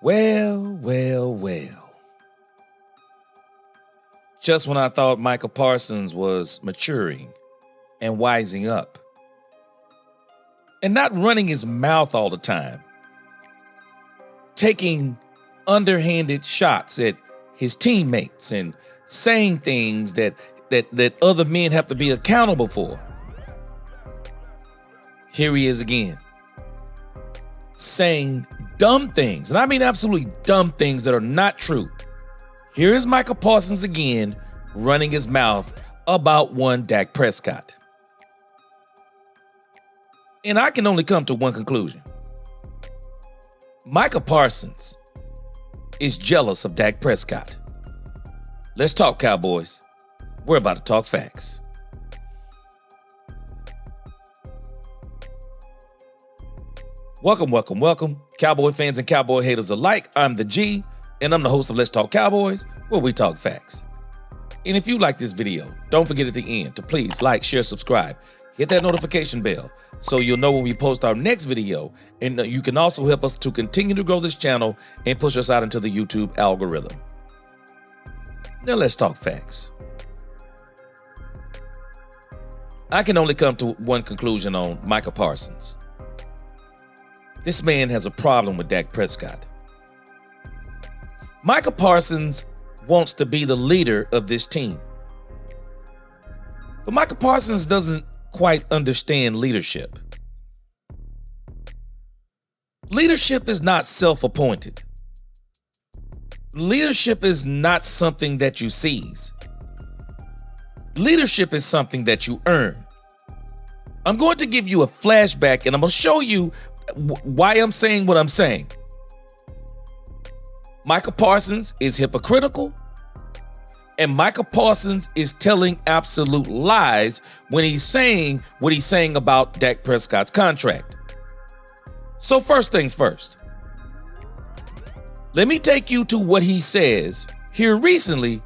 Well, well, well. Just when I thought Micah Parsons was maturing and wising up and not running his mouth all the time, taking underhanded shots at his teammates and saying things that other men have to be accountable for. Here he is again, saying dumb things, and I mean absolutely dumb things that are not true. Here is Micah Parsons again, running his mouth about one Dak Prescott. And I can only come to one conclusion. Micah Parsons is jealous of Dak Prescott. Let's talk, Cowboys. We're about to talk facts. Welcome, welcome, welcome, Cowboy fans and Cowboy haters alike. I'm the G, and I'm the host of Let's Talk Cowboys, where we talk facts. And if you like this video, don't forget at the end to please like, share, subscribe, hit that notification bell so you'll know when we post our next video. And you can also help us to continue to grow this channel and push us out into the YouTube algorithm. Now let's talk facts. I can only come to one conclusion on Micah Parsons. This man has a problem with Dak Prescott. Micah Parsons wants to be the leader of this team. But Micah Parsons doesn't quite understand leadership. Leadership is not self-appointed. Leadership is not something that you seize. Leadership is something that you earn. I'm going to give you a flashback, and I'm going to show you why I'm saying what I'm saying. Micah Parsons is hypocritical, and Micah Parsons is telling absolute lies when he's saying what he's saying about Dak Prescott's contract. So first things first, let me take you to what he says here recently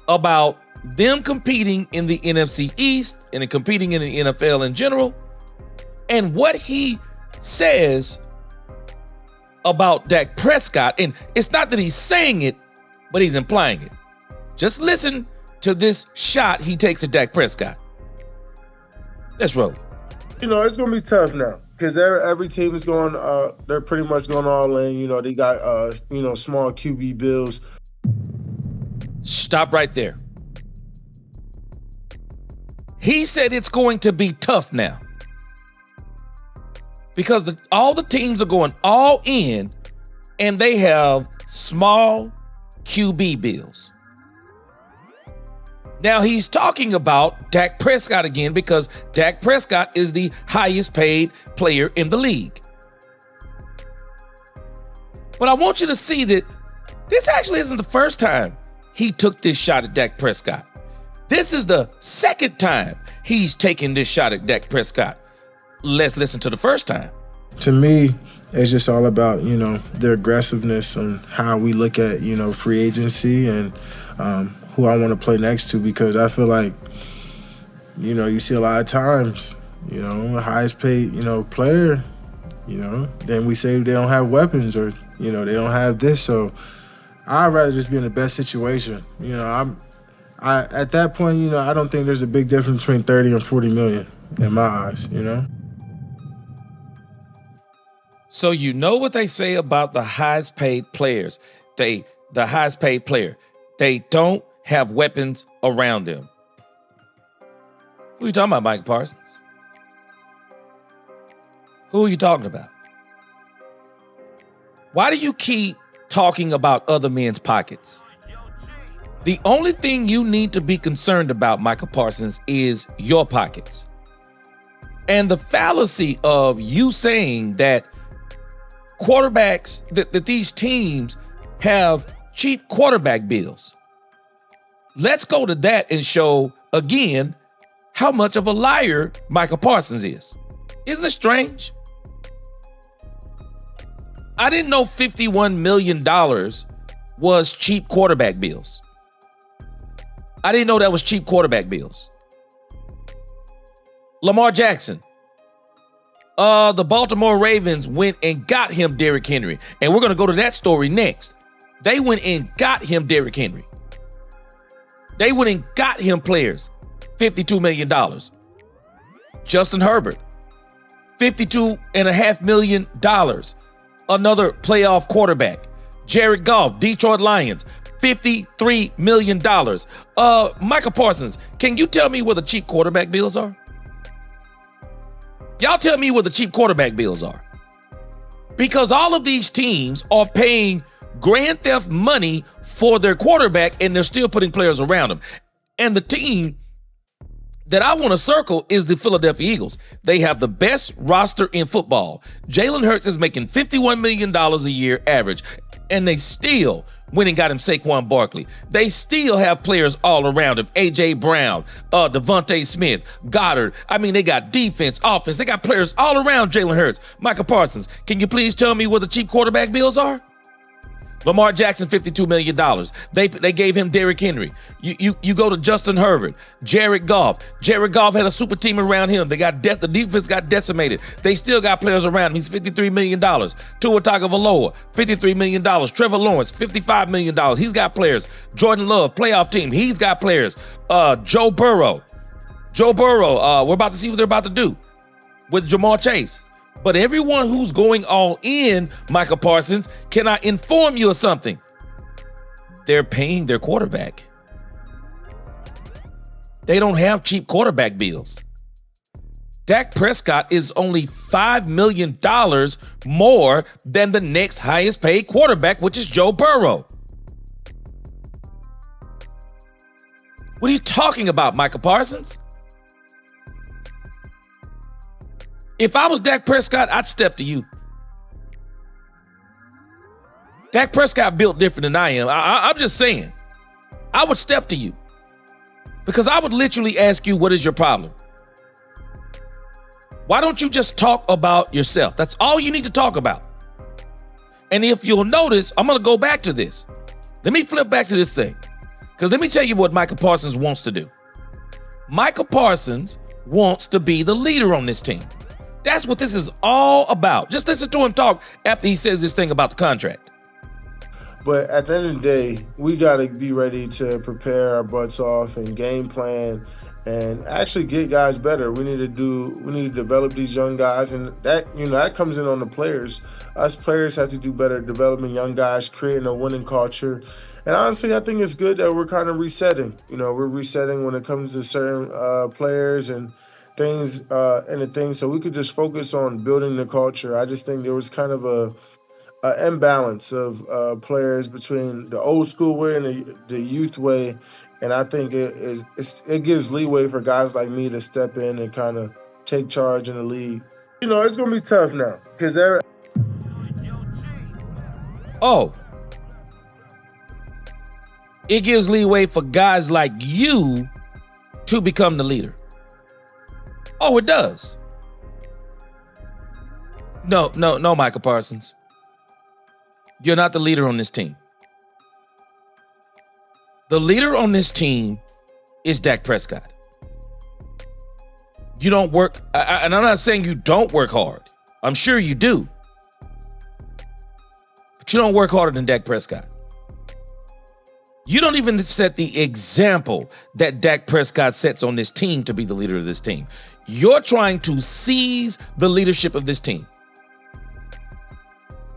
about them competing in the NFC East and competing in the NFL in general, and what he says about Dak Prescott. And it's not that he's saying it, but he's implying it. Just listen to this shot he takes at Dak Prescott. Let's roll. You know, it's going to be tough now because every team is going, they're pretty much going all in. You know, they got, small QB bills. Stop right there. He said it's going to be tough now because all the teams are going all in and they have small QB bills. Now he's talking about Dak Prescott again because Dak Prescott is the highest paid player in the league. But I want you to see that this actually isn't the first time he took this shot at Dak Prescott. This is the second time he's taken this shot at Dak Prescott. Let's listen to the first time. To me, it's just all about, the aggressiveness and how we look at, free agency and who I want to play next to, because I feel like, you see a lot of times, the highest paid, player, then we say they don't have weapons or, they don't have this. So I'd rather just be in the best situation. At that point, I don't think there's a big difference between 30 and 40 million in my eyes, So you know what they say about the highest paid players. The highest paid player, they don't have weapons around them. Who are you talking about, Micah Parsons? Who are you talking about? Why do you keep talking about other men's pockets? The only thing you need to be concerned about, Micah Parsons, is your pockets. And the fallacy of you saying that quarterbacks, that these teams have cheap quarterback bills. Let's go to that and show again how much of a liar Micah Parsons is. Isn't it strange? I didn't know $51 million was cheap quarterback bills. I didn't know that was cheap quarterback bills. Lamar Jackson, The Baltimore Ravens went and got him Derrick Henry. And we're going to go to that story next. They went and got him Derrick Henry. They went and got him players. $52 million. Justin Herbert. $52.5 million. Another playoff quarterback. Jared Goff, Detroit Lions. $53 million. Micah Parsons, can you tell me where the cheap quarterback bills are? Y'all tell me where the cheap quarterback bills are. Because all of these teams are paying grand theft money for their quarterback, and they're still putting players around him. And the team that I want to circle is the Philadelphia Eagles. They have the best roster in football. Jalen Hurts is making $51 million a year average, and they still went and got him Saquon Barkley. They still have players all around him. A.J. Brown, Devontae Smith, Goddard. I mean, they got defense, offense. They got players all around Jalen Hurts. Micah Parsons, can you please tell me where the cheap quarterback bills are? Lamar Jackson, $52 million. They gave him Derrick Henry. You go to Justin Herbert, Jared Goff. Jared Goff had a super team around him. The defense got decimated. They still got players around him. He's $53 million. Tua Tagovailoa, $53 million. Trevor Lawrence, $55 million. He's got players. Jordan Love, playoff team. He's got players. Joe Burrow. We're about to see what they're about to do with Jamar Chase. But everyone who's going all in, Micah Parsons, can I inform you of something? They're paying their quarterback. They don't have cheap quarterback bills. Dak Prescott is only $5 million more than the next highest paid quarterback, which is Joe Burrow. What are you talking about, Micah Parsons? If I was Dak Prescott, I'd step to you. Dak Prescott built different than I am. I'm just saying. I would step to you. Because I would literally ask you, what is your problem? Why don't you just talk about yourself? That's all you need to talk about. And if you'll notice, I'm going to go back to this. Let me flip back to this thing. Because let me tell you what Micah Parsons wants to do. Micah Parsons wants to be the leader on this team. That's what this is all about. Just listen to him talk after he says this thing about the contract. But at the end of the day, we got to be ready to prepare our butts off and game plan and actually get guys better. We need to develop these young guys, and that comes in on the players. Us players have to do better developing young guys, creating a winning culture. And honestly, I think it's good that we're kind of resetting. We're resetting when it comes to certain players and things so we could just focus on building the culture. I just think there was kind of a imbalance of players between the old school way and the youth way, and I think it gives leeway for guys like me to step in and kind of take charge in the league. It's gonna be tough now because they're it gives leeway for guys like you to become the leader. Oh, it does. No, Micah Parsons. You're not the leader on this team. The leader on this team is Dak Prescott. You don't work, and I'm not saying you don't work hard. I'm sure you do. But you don't work harder than Dak Prescott. You don't even set the example that Dak Prescott sets on this team to be the leader of this team. You're trying to seize the leadership of this team.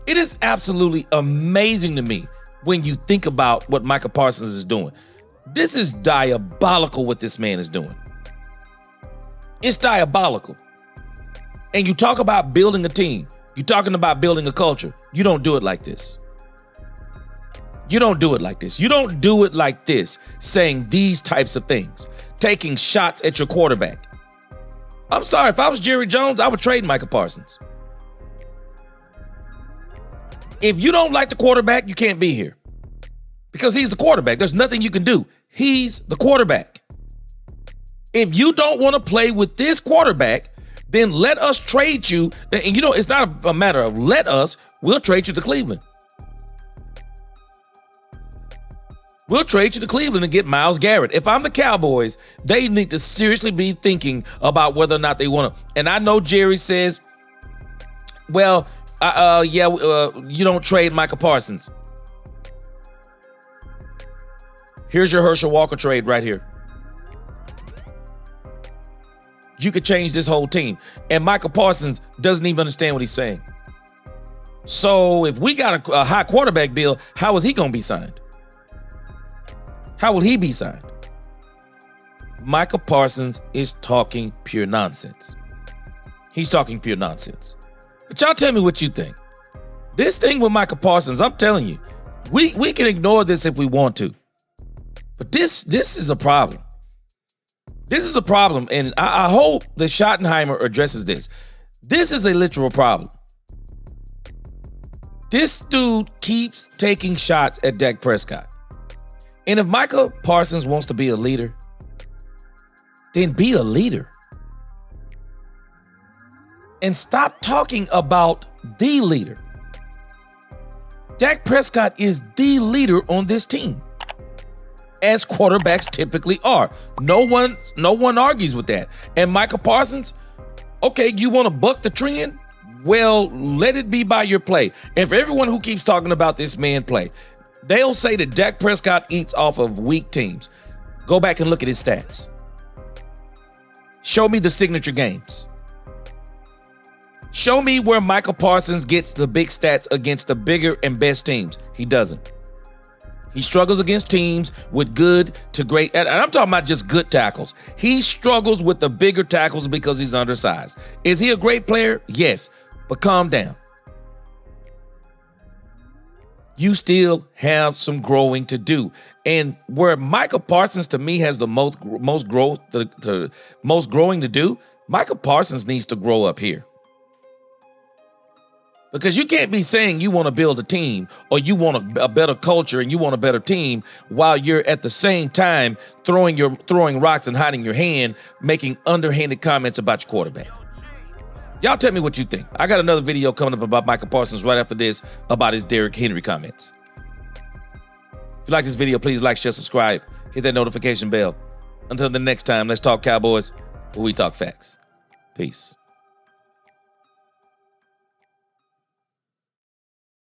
It is absolutely amazing to me when you think about what Micah Parsons is doing. This is diabolical what this man is doing. It's diabolical. And you talk about building a team. You're talking about building a culture. You don't do it like this. You don't do it like this. You don't do it like this, saying these types of things, taking shots at your quarterback. I'm sorry, if I was Jerry Jones, I would trade Micah Parsons. If you don't like the quarterback, you can't be here. Because he's the quarterback. There's nothing you can do. He's the quarterback. If you don't want to play with this quarterback, then let us trade you. And it's not a matter of let us. We'll trade you to Cleveland. We'll trade you to Cleveland and get Myles Garrett. If I'm the Cowboys, they need to seriously be thinking about whether or not they want to. And I know Jerry says Well, you don't trade Micah Parsons. Here's your Herschel Walker trade right here. You could change this whole team. And Micah Parsons doesn't even understand what he's saying. So if we got a high quarterback deal, how is he going to be signed? How will he be signed? Micah Parsons is talking pure nonsense. He's talking pure nonsense. But y'all tell me what you think. This thing with Micah Parsons, I'm telling you, we can ignore this if we want to. But this is a problem. This is a problem, and I hope that Schottenheimer addresses this. This is a literal problem. This dude keeps taking shots at Dak Prescott. And if Micah Parsons wants to be a leader, then be a leader. And stop talking about the leader. Dak Prescott is the leader on this team, as quarterbacks typically are. No one argues with that. And Micah Parsons, okay, you want to buck the trend? Well, let it be by your play. And for everyone who keeps talking about this man play, they'll say that Dak Prescott eats off of weak teams. Go back and look at his stats. Show me the signature games. Show me where Micah Parsons gets the big stats against the bigger and best teams. He doesn't. He struggles against teams with good to great, and I'm talking about just good tackles. He struggles with the bigger tackles because he's undersized. Is he a great player? Yes, but calm down. You still have some growing to do. And where Micah Parsons, to me, has the most growing to do, Micah Parsons needs to grow up here. Because you can't be saying you want to build a team or you want a better culture and you want a better team while you're at the same time throwing rocks and hiding your hand, making underhanded comments about your quarterback. Y'all tell me what you think. I got another video coming up about Micah Parsons right after this about his Derrick Henry comments. If you like this video, please like, share, subscribe, hit that notification bell. Until the next time, let's talk Cowboys, where we talk facts. Peace.